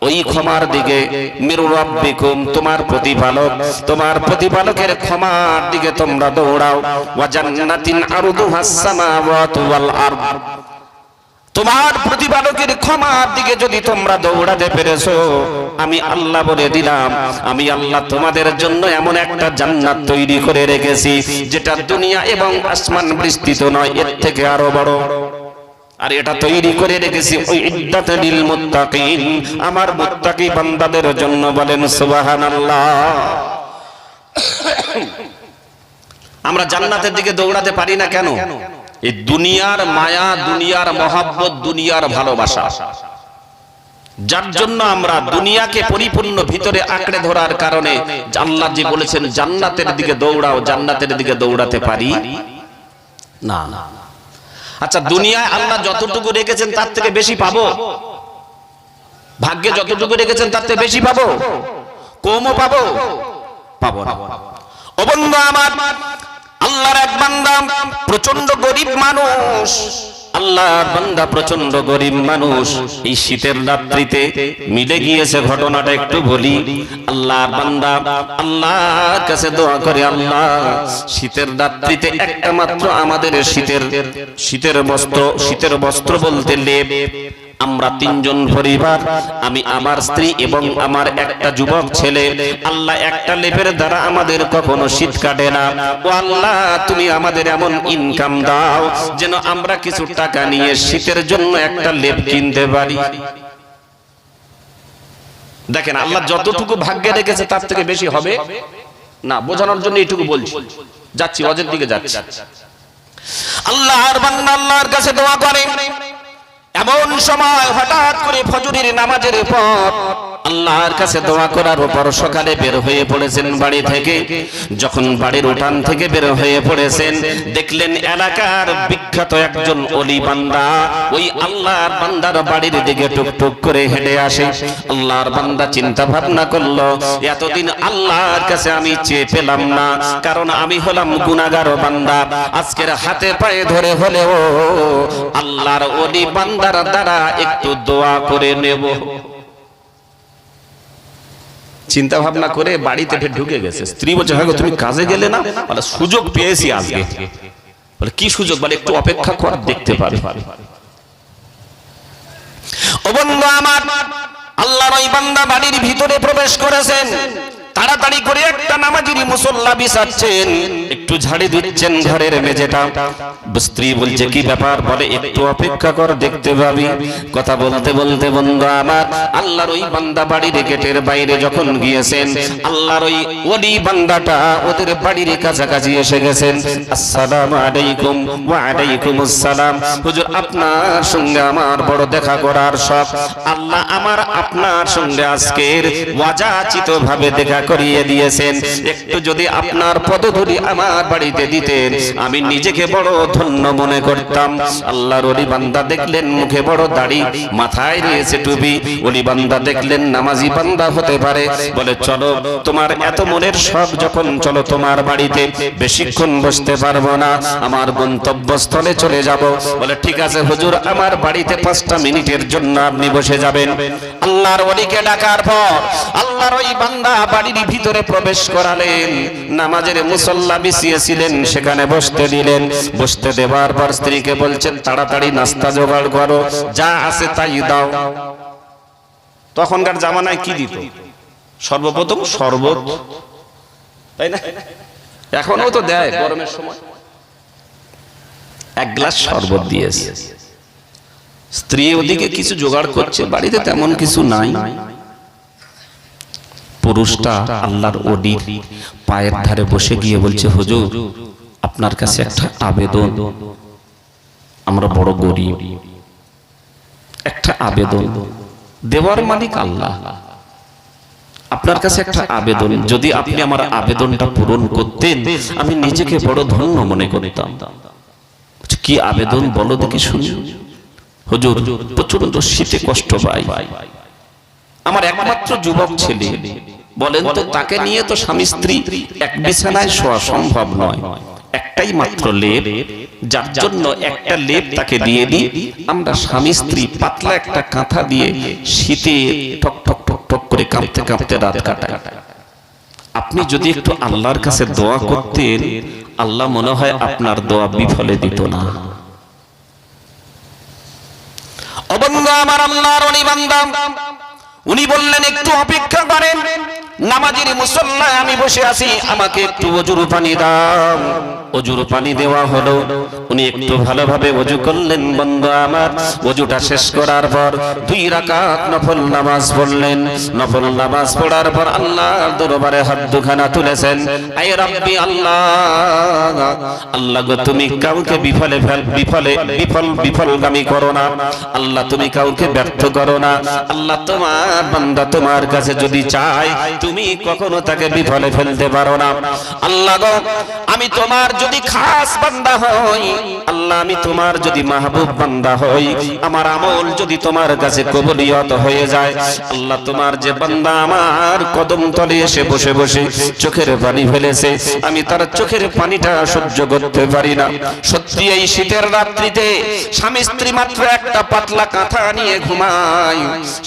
Speaker 1: ওই ক্ষমার দিকে, মির রাব্বিকুম তোমার প্রতিপালকের ক্ষমার দিকে তোমরা দৌড়াও। ওয়া জান্নাতিন আরদুহাস সামাওয়াতু ওয়াল আরদ, তোমার প্রতিপালকের ক্ষমার দিকে যদি তোমরা দৌড়াতে পেরেছো, আমি আল্লাহ বলে দিলাম, আমি আল্লাহ তোমাদের জন্য এমন একটা জান্নাত তৈরি করে রেখেছি যেটা দুনিয়া এবং আসমান বিস্তৃত নয়, এর থেকে আরো বড়। আর এটা তৈরি করে রেখেছি ওই ইদ্দাতুল লিল মুত্তাকিন, আমার মুত্তাকি বান্দাদের জন্য। বলেন সুবহানাল্লাহ। আমরা জান্নাতের দিকে দৌড়াতে পারি না কেন? এই দুনিয়ার মায়া, দুনিয়ার মহব্বত, দুনিয়ার ভালোবাসা, যার জন্য আমরা দুনিয়াকে পরিপূর্ণ ভিতরে আঁকড়ে ধরার কারণে আল্লাহ যে বলেছেন জান্নাতের দিকে দৌড়াও, জান্নাতের দিকে দৌড়াতে পারি না। আচ্ছা, দুনিয়ায় আল্লাহ যতটুকু রেখেছেন তার থেকে বেশি পাবো? ভাগ্যে যতটুকু রেখেছেন তার থেকে বেশি পাবো? কমও পাবো? পাবো না। ও বন্ধু আমার, আল্লাহর এক বান্দা প্রচন্ড গরিব মানুষ, আল্লাহর বান্দা প্রচন্ড গরিব মানুষ। এই শীতের রাত্রিতে মিলে গিয়েছে ঘটনাটা, একটু বলি। আল্লাহর বান্দা আল্লাহর কাছে দোয়া করে, আল্লাহ শীতের রাত্রিতে একটা মাত্র আমাদের শীতের বস্ত্র বলতে লেপ, আমরা তিনজন পরিবার, আমি, আমার স্ত্রী এবং আমার একটা যুবক ছেলে, আল্লাহ একটা লেপের দ্বারা আমাদের কখনো শীত কাটে না। ও আল্লাহ, তুমি আমাদের এমন ইনকাম দাও যেন আমরা কিছু টাকা নিয়ে শীতের জন্য একটা লেপ কিনতে পারি। দেখেন, আল্লাহ যতটুকু ভাগ্যে রেখেছে তার থেকে বেশি হবে না। বোঝানোর জন্য এইটুকু বলছি, যাচ্ছি ওয়াজের দিকে যাচ্ছি। আল্লাহর বান্দা আল্লাহর কাছে দোয়া করে, এমন সময় হঠাৎ করে ফজরের নামাজের পর আল্লাহর কাছে দোয়া করার উপর সকালে বের হয়ে পড়েছেন বাড়ি থেকে। যখন বাড়ির উঠান থেকে বের হয়ে পড়েছেন, দেখলেন এলাকার বিখ্যাত একজন ওলি বান্দা ওই আল্লাহর বান্দার বাড়ির দিকে টুকটুক করে হেঁটে আসে। আল্লাহর বান্দা চিন্তা ভাবনা করলো, এতদিন আল্লাহর কাছে আমি চেয়ে পেলাম না, কারণ আমি হলাম গুনাহগার বান্দা। আজকের হাতে পায়ে ধরে হলেও আল্লাহর ওলি বান্দার দ্বারা একটু দোয়া করে নেব। চিন্তা ভাবনা করে বাড়িতে ফের ঢুকে গেছে। স্ত্রী বলছে, হ্যাঁ গো, তুমি কাজে গেলে না? বলে, সুযোগ পেয়েছি আজকে। বলে, কি সুযোগ? বলে, একটু অপেক্ষা কর, দেখতে পাবে। ও বন্ধু আমার, আল্লাহর ওই বান্দা বাড়ির ভিতরে প্রবেশ করেছেন। তাড়াতাড়ি করে একটা নামাজির মুসল্লা বিছাচ্ছেন, একটু ঝাড়ি দিচ্ছেন ঘরের মেঝেটা। স্ত্রী বলছে, কি ব্যাপার? বলে, একটু অপেক্ষা কর, দেখতে পাবি। কথা বলতে বলতে বন্ধু আমার, আল্লাহর ওই বান্দা বাড়ির গেটের বাইরে যখন গিয়েছেন, আল্লাহর ওই ওলি বান্দাটা ওদের বাড়ির কাছাকাছি এসে গেছেন। আসসালামু আলাইকুম। ওয়া আলাইকুমুস সালাম। হুজুর, আপনার সঙ্গে আমার বড় দেখা করার শখ। আল্লাহ আমার আপনার সঙ্গে আজকের ওয়াজাচিত ভাবে দেখা করিয়ে দিয়েছেন। একটু যদি আপনার পদধূলি আমার বাড়িতে দিতেন, আমি নিজেকে বড় ধন্য মনে করতাম। আল্লাহর ওলি বান্দা দেখলেন মুখে বড় দাড়ি, মাথায় রয়েছে টুপি। ওলি বান্দা দেখলেন নামাজি বান্দা হতে পারে। বলে, চলো, তোমার এত মনের শখ যখন, চলো তোমার বাড়িতে। বেশিক্ষণ বসতে পারবো না, আমার গন্তব্যস্থলে চলে যাব। বলে, ঠিক আছে হুজুর, আমার বাড়িতে 5টা মিনিটের জন্য আপনি বসে যাবেন। আল্লাহর ওলিকে ডাকার পর আল্লাহর ওই বান্দা বাড়ির ভিতরে প্রবেশ করালেন। নামাজের মুসল্লা বিছিয়েছিলেন, সেখানে বসতে দিলেন। বসতে দেওয়ার পর স্ত্রীকে বলছেন, তাড়াতাড়ি নাস্তা জোগাড় করো, যা আছে তাই দাও। তখনকার জামানায় কি দিত? সর্বপ্রথম শরবত, তাই না? এখনো তো দেয় গরমের সময়, 1 গ্লাস শরবত দিয়েছে। স্ত্রী ওদিকে কিছু জোগাড় করছে, বাড়িতে তেমন কিছু নাই। পুরুষটা আল্লাহর ওলির পায়ের ধারে বসে গিয়ে বলছে, হুজুর, আপনার কাছে একটা আবেদন। আমরা বড় গরিব, একটা আবেদন, দেওয়ার মালিক আল্লাহ। আপনার কাছে একটা আবেদন, যদি আপনি আমার আবেদনটা পূরণ করতেন, আমি নিজেকে বড় ধন্য মনে করতাম। কি আবেদন বলো দেখি শুনি। হুজুর, প্রচন্ড শীতে কষ্ট পাই, আমার একমাত্র যুবক ছেলে, বলেন তো তাকে নিয়ে তো স্বামী স্ত্রী এক বিছানায় শোয়া সম্ভব নয়। একটাই মাত্র লেপ, যার জন্য একটা লেপ তাকে দিয়ে দিই, আমরা স্বামী স্ত্রী পাতলা একটা কাঁথা দিয়ে শীতে ঠক ঠক ঠক ঠক করে কাঁপতে কাঁপতে রাত কাটাই। আপনি যদি একটু আল্লাহর কাছে দোয়া করতেন, আল্লাহ মনে হয় আপনার দোয়া বিফলে দিত না। ও বন্ধু আমার, আল্লাহর ওলি বান্দা, উনি বললেন একটু অপেক্ষা করেন, নামাজের মুসল্লায় আমি বসে আছি, আমাকে একটু ওজুর পানি দাও। ওজুর পানি দেওয়া হলো, উনি একটু ভালোভাবে ওযু করলেন। বন্ধু আমার, ওযুটা শেষ করার পর 2 রাকাত নফল নামাজ পড়লেন। নফল নামাজ পড়ার পর আল্লাহর দরবারে হাত দুখানা তুলেছেন। আয় রাব্বি, আল্লাহ আল্লাহ গো, তুমি কাউকে বিফলগামী করো না। আল্লাহ তুমি কাউকে ব্যর্থ করো না। আল্লাহ তোমার বান্দা তোমার কাছে যদি চায়, তুমি কখনো তাকে বিফলে ফেলতে পারো না। আল্লাহ গো, আমি তোমার যদি খাস বান্দা হই, আল্লাহ আমি তোমার যদি মাহবুব বান্দা হই, আমার আমল যদি তোমার কাছে কবুলিয়ত হয়ে যায়, আল্লাহ তোমার যে বান্দা আমার কদম তলে এসে বসে বসে চোখের পানি ফেলেছে, আমি তার চোখের পানিটা সহ্য করতে পারি না। সত্যি এই শীতের রাত্রিতে স্বামী স্ত্রী মাত্র একটা পাতলা কাঁথা নিয়ে ঘুমায়,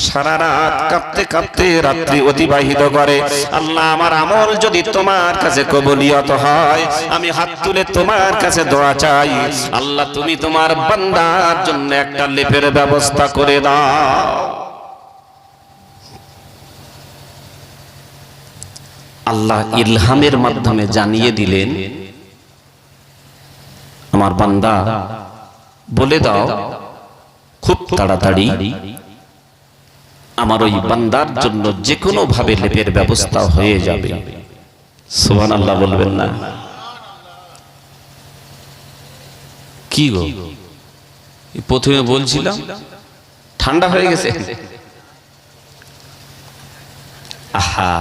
Speaker 1: সারা রাত কাঁপতে কাঁপতে রাত্রি অতিবাহিত করে। আল্লাহ আমার আমল যদি তোমার কাছে কবুলিয়ত হয়, আমি হাত তুলে তোমার কাছে দোয়া চাই, আল্লাহ তুমি তোমার বান্দার জন্য একটা লেপের ব্যবস্থা করে দাও। আল্লাহ ইলহামের মাধ্যমে জানিয়ে দিলেন, আমার বান্দা বলে দাও খুব তাড়াতাড়ি আমার ওই বান্দার জন্য যে কোনো ভাবে লেপের ব্যবস্থা হয়ে যাবে। সুবহানাল্লাহ বলবেন না? কি গো, প্রথমে বলছিলাম ঠান্ডা হয়ে গেছে। আহা,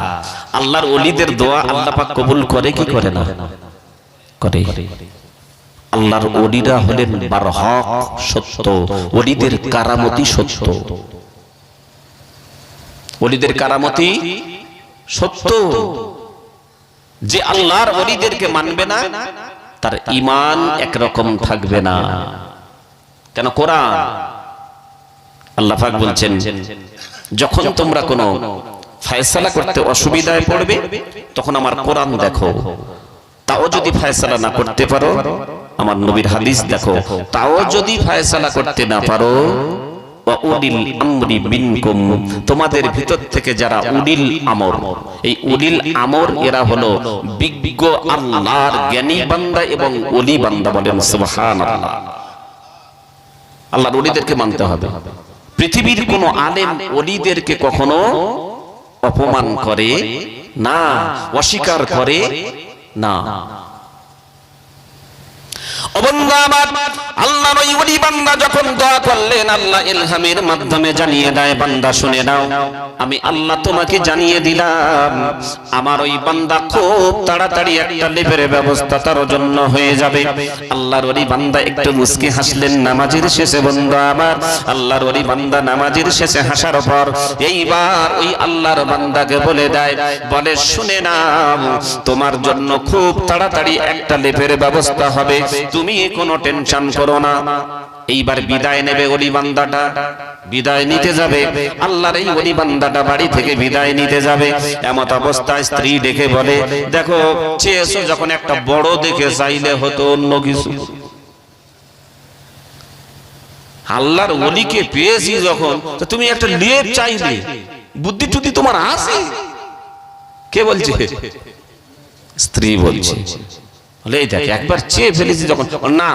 Speaker 1: আল্লাহর ওলিদের দোয়া আল্লাহ পাক কবুল করে কি করে না? করে। আল্লাহর ওলিরা হলেন বারহক, সত্য। ওলিদের কারামতি সত্য। ওলিদের কারামতি সত্য। যে আল্লাহর ওলিদেরকে মানবে না, তার ঈমান একরকম থাকবে না। কেন? কোরআন আল্লাহ পাক বলছেন, যখন তোমরা কোনো ফয়সালা করতে অসুবিধায় পড়বে, তখন আমার কোরআন দেখো, তাও যদি ফয়সালা না করতে পারো, আমার নবীর হাদিস দেখো, তাও যদি ফয়সালা করতে না পারো, উলিল আমরি মিনকুম, তোমাদের ভিতর থেকে যারা উলিল আমর, এই উলিল আমর এরা হলো বিজ্ঞ আল্লাহর জ্ঞানী বান্দা এবং ওলি বান্দা। বলেন সুবহানাল্লাহ। আল্লাহর ওলিদেরকে মানতে হবে। পৃথিবীর কোন আলেম ওলিদেরকে কখনো অপমান করে না, অস্বীকার করে না। আল্লাহর ওই ওলি বান্দা যখন দোয়া করলেন, আল্লাহ ইলহামের মাধ্যমে জানিয়ে দেয়, বান্দা শুনে নাও, আমি আল্লাহ তোমাকে জানিয়ে দিলাম, আমার ওই বান্দা খুব তাড়াতাড়ি একটা লেপের ব্যবস্থা তার জন্য হয়ে যাবে। আল্লাহর ওলি বান্দা একটু মুস্কি হাসলেন নামাজের শেষে। বন্ধু আমার, আল্লাহর ওলি বান্দা নামাজের শেষে হাসার পর এইবার ওই আল্লাহর বান্দাকে বলে দেয়, বলে শুনে নাও, তোমার জন্য খুব তাড়াতাড়ি একটা লেপের ব্যবস্থা হবে, তুমি কোনো টেনশন করো না। এইবার বিদায় নেবে ওলি বান্দাটা, বিদায় নিতে যাবে। আল্লাহর এই ওলি বান্দাটা বাড়ি থেকে বিদায় নিতে যাবে, এমত অবস্থায় স্ত্রী ডেকে বলে, দেখো চেয়েছো যখন একটা বড় দেখে চাইলে হতো অন্য কিছু। আল্লাহর ওলিকে পেয়েছি যখন, তো তুমি একটা লেপ চাইলে, বুদ্ধি টুদ্ধি তোমার আছে? কে বলছে? স্ত্রী বলছে। একবার চেয়ে ফেলেছি যখন, না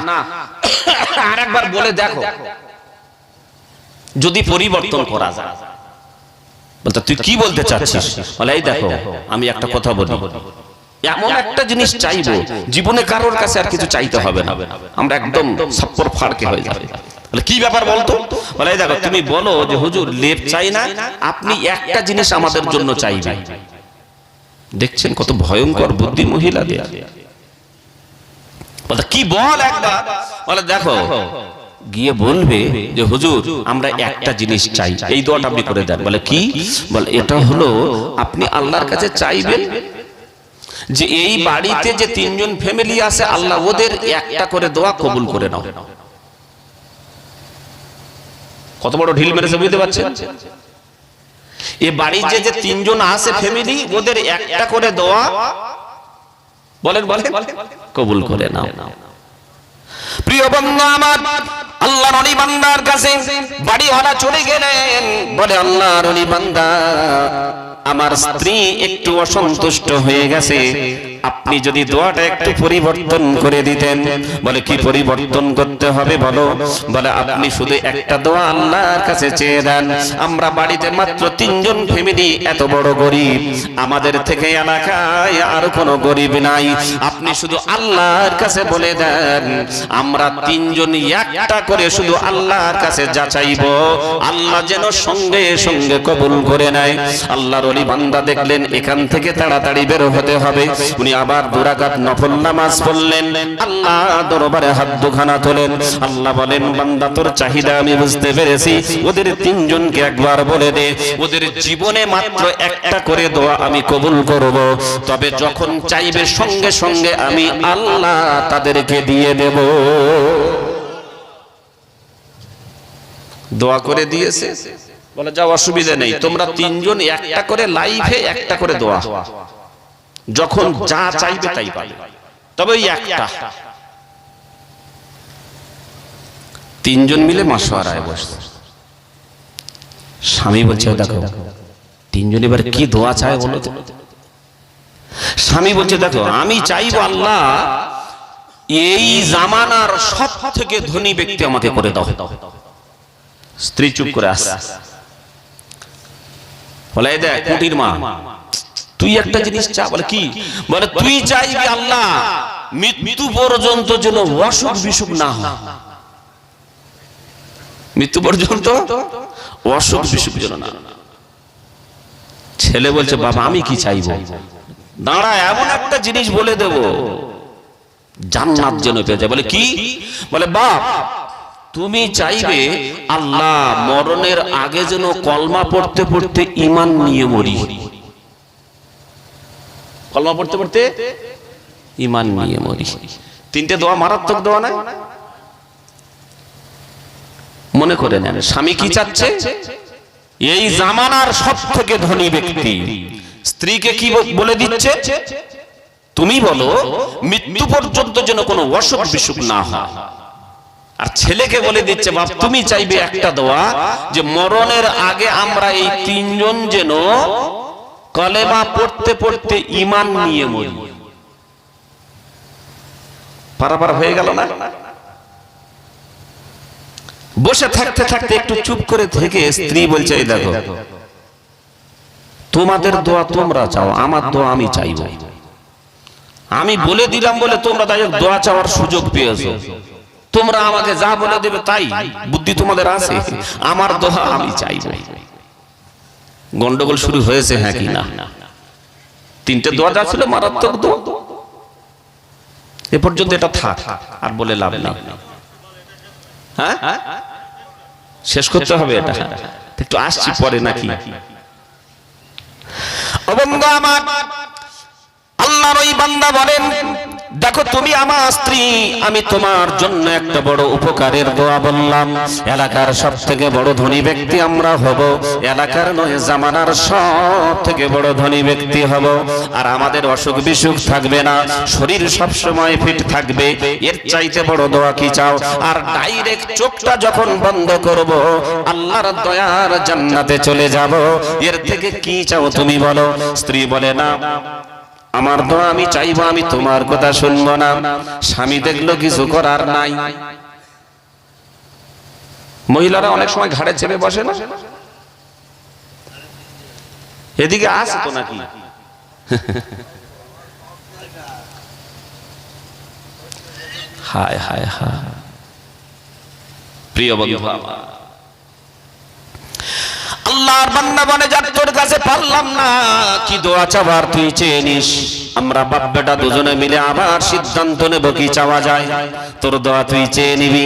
Speaker 1: আর একবার বলে দেখো যদি পরিবর্তন করা যায়। বলতে তুই কি বলতে চাচ্ছিস? বলে এই দেখো আমি একটা কথা বলি, এমন একটা জিনিস চাইবো জীবনে কারোর কাছে আর কিছু চাইতে হবে না, আমরা একদম ছাপ্পর ফাড়কে হয়ে যাবে। কি ব্যাপার বলতো? বলে এই দেখো তুমি বলো যে হুজুর লেপ চাই না, আপনি একটা জিনিস আমাদের জন্য চাইবেন। দেখছেন কত ভয়ঙ্কর বুদ্ধি মহিলাদের। কি বল একবার? বলে দেখো গিয়ে বলবে যে হুজুর আমরা একটা জিনিস চাই, এই দোয়াটা আপনি করে দেন। বলে কি? বলে এটা হলো আপনি আল্লাহর কাছে চাইবেন যে এই বাড়িতে যে তিনজন ফ্যামিলি আছে আল্লাহ ওদের একটা করে দোয়া কবুল করে নাও। কত বড় ঢিল মেরেছে বুঝতে পারছেন? এই বাড়িতে যে তিনজন আছে ফ্যামিলি ওদের একটা করে দোয়া বলেন বলেন কবুল করে নাও। প্রিয় বন্ধু আমার, আল্লাহর ওলি বান্দার কাছে বাড়িওয়ালা চলে গেলেন, বলে আল্লাহর ওলি বান্দা আমার স্ত্রী একটু অসন্তুষ্ট হয়ে গেছে, আপনি যদি দোয়াটা একটু পরিবর্তন করে দিতেন। বলে কি পরিবর্তন করতে হবে বলো? বলে আপনি শুধু একটা দোয়া আল্লাহর কাছে চেয়ে দেন। আমরা বাড়িতে মাত্র তিনজন ফ্যামিলি, এত বড় গরিব, আমাদের থেকে এলাকায় আর কোনো গরিব নাই। আপনি শুধু আল্লাহর কাছে বলে দেন আমরা তিনজন একটা করে শুধু আল্লাহর কাছে যা চাইবো আল্লাহ যেন সঙ্গে সঙ্গে কবুল করে নেয়। আল্লাহর ওলি বান্দা দেখলেন এখান থেকে তাড়াতাড়ি বের হতে হবে, উনি আবার 2 রাকাত নফল নামাজ পড়লেন, আল্লাহ দরবারে হাত দুখানা তোলেন। আল্লাহ বলেন বান্দা তোর চাহিদা আমি বুঝতে পেরেছি, ওদের তিনজনকে একবার বলে দে, ওদের জীবনে মাত্র একটা করে দোয়া আমি কবুল করব, তবে যখন চাইবে সঙ্গে সঙ্গে আমি আল্লাহ তাদেরকে দিয়ে দেব। দোয়া করে দিয়েছে, বলে যাও অসুবিধা নেই, তোমরা তিনজন একটা করে লাইভে একটা করে দোয়া, যখন যা চাইবে তাই পাবে, তবে ওই একটা। তিনজন মিলে মাশওয়ারায় বসছে। স্বামী বলছে দেখো তিনজন এবার কি দোয়া চায় বলো তো। স্বামী বলছে দেখো আমি চাইবো আল্লাহ এই জামানার সব থেকে ধনী ব্যক্তি আমাকে করে দাও। স্ত্রী চুপ করে আসছে, বলে এই দেখ কুটির মা তুই একটা জিনিস চা। বলে কি? বলে তুই চাইবি আল্লাহ মৃত্যু পর্যন্ত যেন অসুখ বিসুখ না হয়, মৃত্যু পর্যন্ত অসুখ বিসুখ যেন না। ছেলে বলছে বাবা আমি কি চাইবো? দাঁড়া এমন একটা জিনিস বলে দেব জান্নাত যেন পেয়ে যায়। বলে কি? বলে বাপ তুমি চাইবে আল্লাহ মরণের আগে যেন কলমা পড়তে পড়তে ঈমান নিয়ে মরি, কলমা পড়তে পড়তে ঈমান নিয়ে মরি। তিনটে দোয়া মারাত্মক দোয়া নাই? মনে করে নেন স্বামী কি চাচ্ছে? এই জামানার সব থেকে ধনী ব্যক্তি স্ত্রীকে কি বলে দিচ্ছে? তুমি বলো মৃত্যু পর্যন্ত যেন কোনো অসুখ বিসুখ না হয়। আর ছেলেকে বলে দিচ্ছে বাপ তুমি চাইবে একটা দোয়া যে মরণের আগে আমরা এই তিনজন যেন কলেমা পড়তে পড়তে ঈমান নিয়ে মরি। পারাপার হয়ে গেল না? বসে থাকতে থাকতে একটু চুপ করে থেকে স্ত্রী বলছে এই দেখো তোমাদের দোয়া তোমরা চাও, আমার দোয়া আমি চাইবো। আমি বলে দিলাম বলে তোমরা তাই দোয়া চাওয়ার সুযোগ পেয়েছো, তোমরা আমাকে যা বলে দেবে তাই বুদ্ধি তোমাদের আছে, আমার দোয়া আমি চাইবো। গন্ডগোল শুরু হয়েছে হ্যাঁ কি না? তিনটে দোয়া যা ছিল মারাত্মক দোয়া, এ পর্যন্ত এটা থাক, আর বলে লাভ নেই। হ্যাঁ শেষ করতে হবে এটা, একটু আসছি পরে নাকি? আল্লাহর ওই বান্দা বলেন দেখো তুমি আমার স্ত্রী, আমি তোমার জন্য একটা বড় উপকারের দোয়া বললাম। এলাকার সব থেকে বড় ধনী ব্যক্তি আমরা হব, এলাকার নয় জামানার সব থেকে বড় ধনী ব্যক্তি হব, আর আমাদের অসুখ বিসুখ থাকবে না, শরীর সব সময় ফিট থাকবে। এর চাইতে বড় দোয়া কি চাও? আর ডাইরেক্ট চোখটা যখন বন্ধ করব আল্লাহর দয়ার জান্নাতে চলে যাব। এর থেকে কি চাও তুমি বলো? স্ত্রী বলে না আমার দোয়া আমি চাইবো আমি তোমার কথা শুনবো না। স্বামী দেখলো কিছু করার নাই। মহিলারা অনেক সময় ঘাড়ে চেপে বসে না, এদিকে আসে তো নাকি? হায় হায় হায়। প্রিয় বন্ধু আমার, আল্লাহর বান্দা বলে যাক তোর কাছে পারলাম না, কি দোয়া চাওয়ার তুই চেয়ে নিস। আমরা বাপ বেটা দুজনে মিলে আবার সিদ্ধান্ত নেব কি চাওয়া যায়। তোর দোয়া তুই চেয়ে নিবি।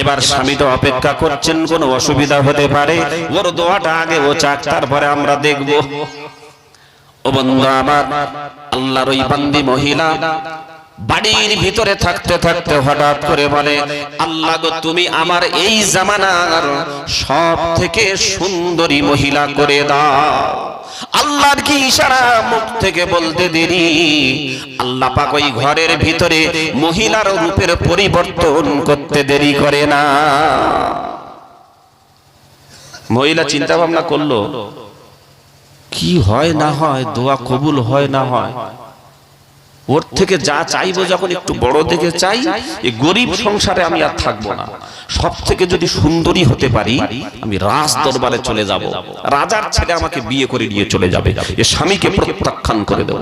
Speaker 1: এবার স্বামী তো অপেক্ষা করছেন, কোনো অসুবিধা হতে পারে, ওর দোয়াটা আগে ও চাক, তারপরে আমরা দেখব। ও বন্ধু আমার, আল্লাহর ওই বান্দি মহিলা বাড়ির ভিতরে থাকতে থাকতে হঠাৎ করে বলে, আল্লাহ গো, তুমি আমার এই জামানার সব থেকে সুন্দরী মহিলা করে দাও। আল্লাহর কি ইশারা, মুখ থেকে বলতে দেরি, আল্লাহ পাক ওই ঘরের ভিতরে মহিলার রূপের পরিবর্তন করতে দেরি করে না। মহিলা চিন্তা ভাবনা করলো, কি হয় না হয়, দোয়া কবুল হয় না হয়, ওর থেকে যা চাইবো যখন একটু বড় থেকে চাই, এই গরিব সংসারে আমি আর থাকবো না, সব থেকে যদি সুন্দরী হতে পারি আমি রাজ দরবারে চলে যাব, রাজার ছেলে আমাকে বিয়ে করে নিয়ে চলে যাবে, এ স্বামীকে প্রত্যাখ্যান করে দেব।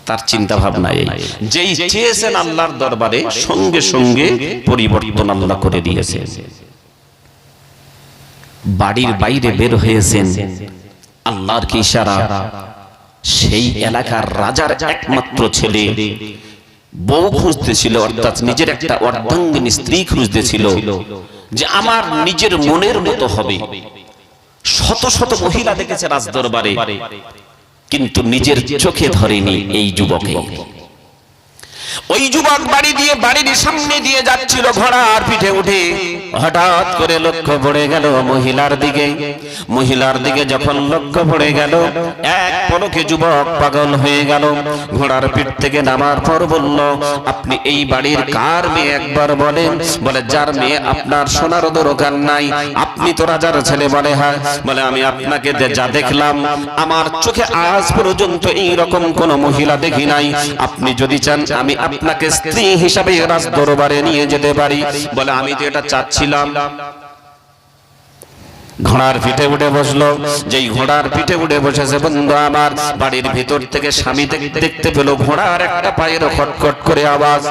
Speaker 1: তার চিন্তা ভাবনা এই, যেই চেয়েছেন আল্লাহর দরবারে সঙ্গে সঙ্গে পরিবর্তন আল্লাহ করে দিয়েছেন। বাড়ির বাইরে বের হয়েছেন, আল্লাহর কি ইশারা, সেই এলাকার রাজার একমাত্র ছেলে বউ খুঁজতেছিল, অর্থাৎ নিজের একটা অর্ধাঙ্গিনী স্ত্রী খুঁজতেছিল, যে আমার নিজের মনের মতো হবে। শত শত মহিলা দেখেছে রাজ দরবারে, কিন্তু নিজের চোখে ধরেনি এই যুবকে। ওই যুবক বাড়ির সামনে দিয়ে যাচ্ছিল ঘোড়ার পিঠে উঠে, হঠাৎ করে লক্ষ্য পড়ে গেল মহিলার দিকে। মহিলার দিকে যখন লক্ষ্য পড়ে গেল, এক পলকে যুবক পাগল হয়ে গেল। ঘোড়ার পিঠ থেকে নামার পর বলল, আপনি এই বাড়ির কার মেয়ে একবার বলেন। বলে, যার মেয়ে আপনার শোনার দরকার নাই, আপনি তো রাজার ছেলে। বলে, হ্যাঁ। বলে, আমি আপনাকে যা দেখলাম, আমার চোখে আজ পর্যন্ত এই রকম কোন মহিলা দেখি নাই। আপনি যদি চান আমি আপনাকে স্ত্রী হিসাবে রাজ দরবারে নিয়ে যেতে পারি। বলে, আমি তো এটা চাচ্ছিলাম। ঘোড়ার পিঠে উঠে বসলো। যেই ঘোড়ার পিঠে উঠে বসেছে, বন্ধু আমার, বাড়ির ভিতর থেকে স্বামী দেখতে পেল ঘোড়ার একটা পায়ের খটখট করে আওয়াজ।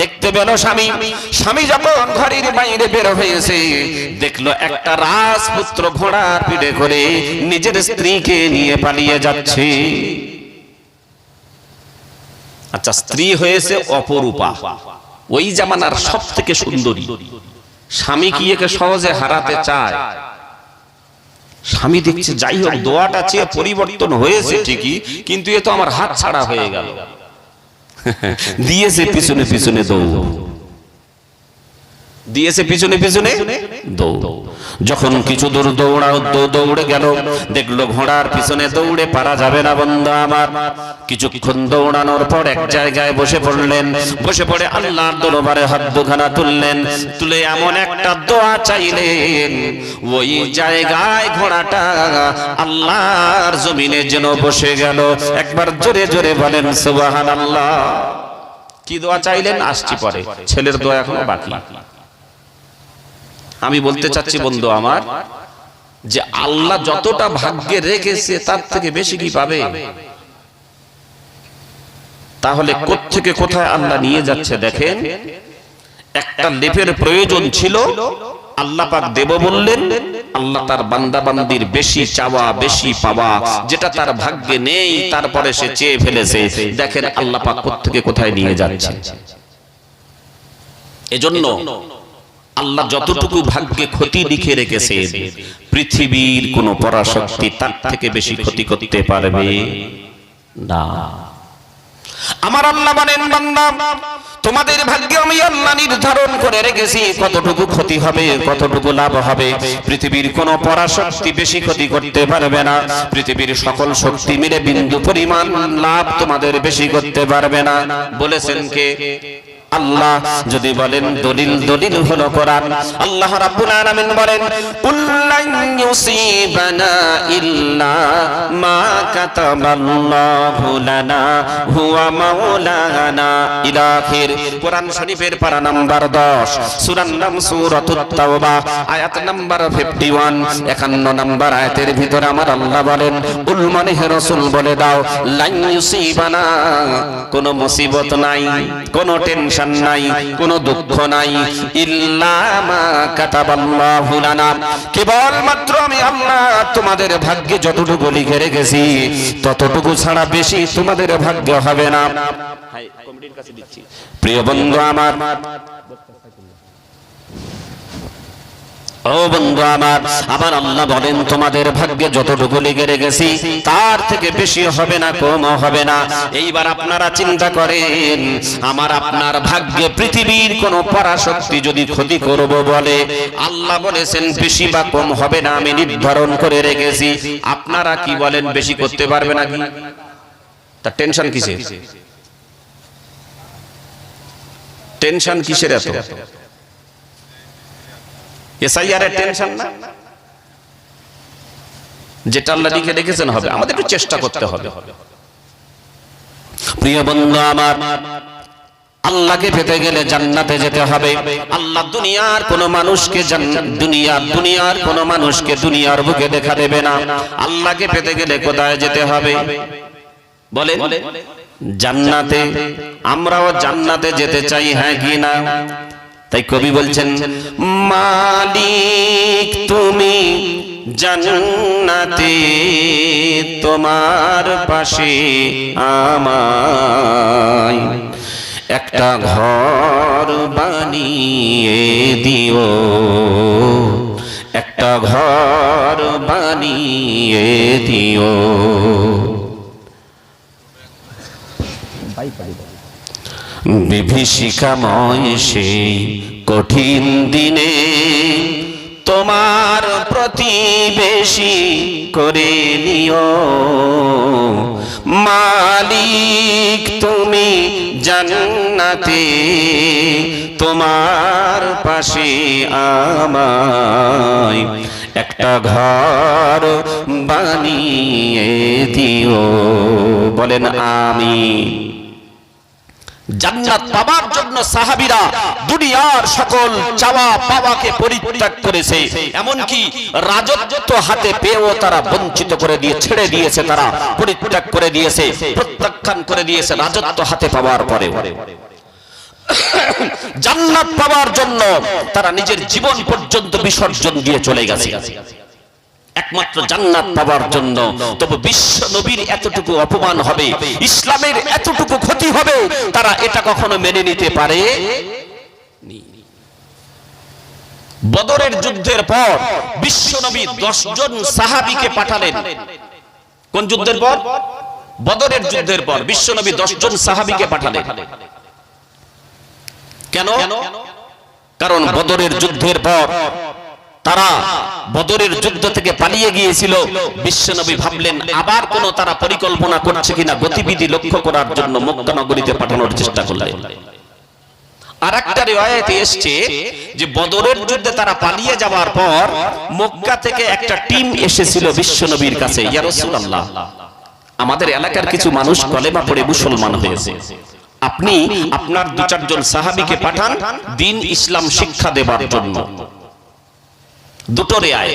Speaker 1: দেখতে পেল স্বামী যখন ঘরের বাইরে বের হয়েছে, দেখলো একটা রাজপুত্র ঘোড়ার পিঠে করে নিজের স্ত্রীকে নিয়ে পালিয়ে যাচ্ছে। আচ্ছা, স্ত্রী হয়েছে অপরূপা, ওই জামানার সব থেকে সুন্দরী। স্বামী কি একে সহজে হারাতে চায়? স্বামী দেখছে, যাই হোক, দোয়াটা চেয়ে পরিবর্তন হয়েছে ঠিকই, কিন্তু এ তো আমার হাত ছাড়া হয়ে গেল। দিয়েছে পিছনে পিছনে দৌড়, দিয়েছে পিছনে পিছনে দৌড়। যখন কিছু দূর দৌড়ে গেল, দেখলো ঘোড়ার পিছনে দৌড়ে পারা যাবে না। বন্ধু আমার, কিছুক্ষণ দৌড়ানোর পর এক জায়গায় বসে পড়লেন। বসে পড়ে আল্লাহর দরবারে হাত দুখানা তুললেন, তুলে এমন একটা দোয়া চাইলেন, ওই জায়গায় ঘোড়াটা আল্লাহর জমিনে যেন বসে গেল। একবার জোরে জোরে বলেন সুবহানাল্লাহ। কি দোয়া চাইলেন আসছি পরে, ছেলের দোয়া এখনো বাকি। আমি বলতে চাচ্ছি বন্ধু আমার, যে আল্লাহ যতটা ভাগ্যে রেখেছে তার থেকে বেশি কি পাবে? তাহলে কোত্থেকে কোথায় আল্লাহ নিয়ে যাচ্ছে দেখেন। একটা লেপের প্রয়োজন ছিল, আল্লাহ পাক দেব বললেন। আল্লাহ তার বান্দা বান্দির বেশি চাওয়া বেশি পাওয়া, যেটা তার ভাগ্যে নেই তারপরে সে চেয়ে ফেলেছে। দেখেন আল্লাহ পাক কোত্থেকে কোথায় নিয়ে যাচ্ছে। এজন্য আল্লাহ যতটুকু ভাগ্যে ক্ষতি লিখে রেখেছে, পৃথিবীর কোন পরাশক্তি তার থেকে বেশি ক্ষতি করতে পারবে না। আমার আল্লাহ বলেন, বান্দা, তোমাদের ভাগ্যে আমি আল্লাহ নির্ধারণ করে রেখেছি কতটুকু ক্ষতি হবে, কতটুকু লাভ হবে। পৃথিবীর কোন পরাশক্তি বেশি ক্ষতি করতে পারবে না। পৃথিবীর সকল শক্তি মিলে বিন্দু পরিমাণ লাভ তোমাদের বেশি করতে পারবে না। বলেছেন কে? আল্লাহ। যদি বলেন দলিল হলো কোরআন। আল্লাহ রাব্বুল আলামিন বলেন, কুল্লান ইউসিবানা ইল্লা মা কাতাবাল্লাহু লানা হুয়া মাওলানা ইলা আখির। কোরআন শরীফের পারা নাম্বার 10, সূরার নাম সূরাতুত তাওবা, আয়াত নাম্বার 51, 51 নাম্বার আয়াতের ভিতরে আমার আল্লাহ বলেন, কুল মানে হে রাসূল বলে দাও, লান ইউসিবানা, কোন মুসিবত নাই, কোন টেনশন নাই, কোন দুঃখ নাই, ইল্লা মা কাতাবাল্লাহু লানা, কেবল মাত্র আমি আল্লাহ তোমাদের ভাগ্যে যতটুকু লিখে রেখেছি ততটুকু ছাড়া বেশি তোমাদের ভাগ্য হবে না। কমিটির কাছে দিচ্ছি। প্রিয় বন্ধু আমার, ও বন্ধু আমার, আবার আল্লাহ বলেন তোমাদের ভাগ্যে যতটুকু লিখে রেখেছি তার থেকে বেশি হবে না, কমও হবে না। এইবার আপনারা চিন্তা করেন, আমার আপনার ভাগ্যে পৃথিবীর কোন পরাশক্তি যদি ক্ষতি করব বলে, আল্লাহ বলেছেন বেশি বা কম হবে না, আমি নির্ধারণ করে রেখেছি। আপনারা কি বলেন, বেশি করতে পারবে নাকি? তা টেনশন কিসের? টেনশন কিসের এত? এসআইআর এর টেনশন না, যেটা আল্লাহ লিখে রেখেছেন হবে, আমাদের একটু চেষ্টা করতে হবে। প্রিয় বন্ধু আমার, আল্লাহকে পেতে গেলে জান্নাতে যেতে হবে। আল্লাহ দুনিয়ার কোন মানুষকে দুনিয়ার কোন মানুষকে দুনিয়ার বুকে দেখা দেবে না। আল্লাহকে পেতে গেলে কোথায় যেতে হবে বলেন? জান্নাতে। আমরাও জান্নাতে যেতে চাই, হ্যাঁ কি না? তাই কবি বলছেন, মালিক তুমি জান্নাতে, তোমার পাশে আমায় একটা ঘর বানিয়ে দিও, একটা ঘর বানিয়ে দিও। বিভীষিকাময় সেই কঠিন দিনে তোমার প্রতিবেশী করে নিও, মালিক তুমি জান্নাতে, তোমার পাশে আমায় একটা ঘর বানিয়ে দিও। বলেন আমিন। জান্নাত পাওয়ার জন্য সাহাবীরা দুনিয়ার সকল চাওয়া পাওয়াকে পরিত্যাগ করেছে, এমনকি রাজত্ব হাতে পেয়েও তারা বঞ্চিত করে দিয়ে ছেড়ে দিয়েছে, তারা পরিত্যাগ করে দিয়েছে, প্রত্যাখ্যান করে দিয়েছে রাজত্ব হাতে পাওয়ার পরে। জান্নাত পাওয়ার জন্য তারা নিজের জীবন পর্যন্ত বিসর্জন দিয়ে চলে গেছে একমাত্র জান্নাত পাওয়ার জন্য। তবে বিশ্ব নবীর এতটুকু অপমান হবে, ইসলামের এতটুকু ক্ষতি হবে, তারা এটা কখনো মেনে নিতে পারে। বদরের যুদ্ধের পর বিশ্ব নবী 10 জন সাহাবীকে পাঠালেন। কোন যুদ্ধের পর? বদরের যুদ্ধের পর বিশ্ব নবী 10 জন সাহাবীকে পাঠালেন। কেন? কারণ বদরের যুদ্ধের পর তারা বদরের যুদ্ধ থেকে পালিয়ে গিয়েছিল। বিশ্বনবী ভাবলেন আবার কোন তারা পরিকল্পনা করছে কিনা, গতিবিধি লক্ষ্য করার জন্য মক্কা নগরীতে পাঠানোর চেষ্টা করলেন। আরেকটা রিওয়ায়াতে এসেছে যে বদরের যুদ্ধে তারা পালিয়ে যাওয়ার পর মক্কা থেকে একটা টিম এসেছিল বিশ্বনবীর কাছে, ইয়া রাসূলুল্লাহ, আমাদের এলাকার কিছু মানুষ কলেমা পড়ে মুসলমান হয়েছে, আপনি আপনার 2-4 জন সাহাবীকে পাঠান দিন ইসলাম শিক্ষা দেবার জন্য। দুটো রেয়ায়,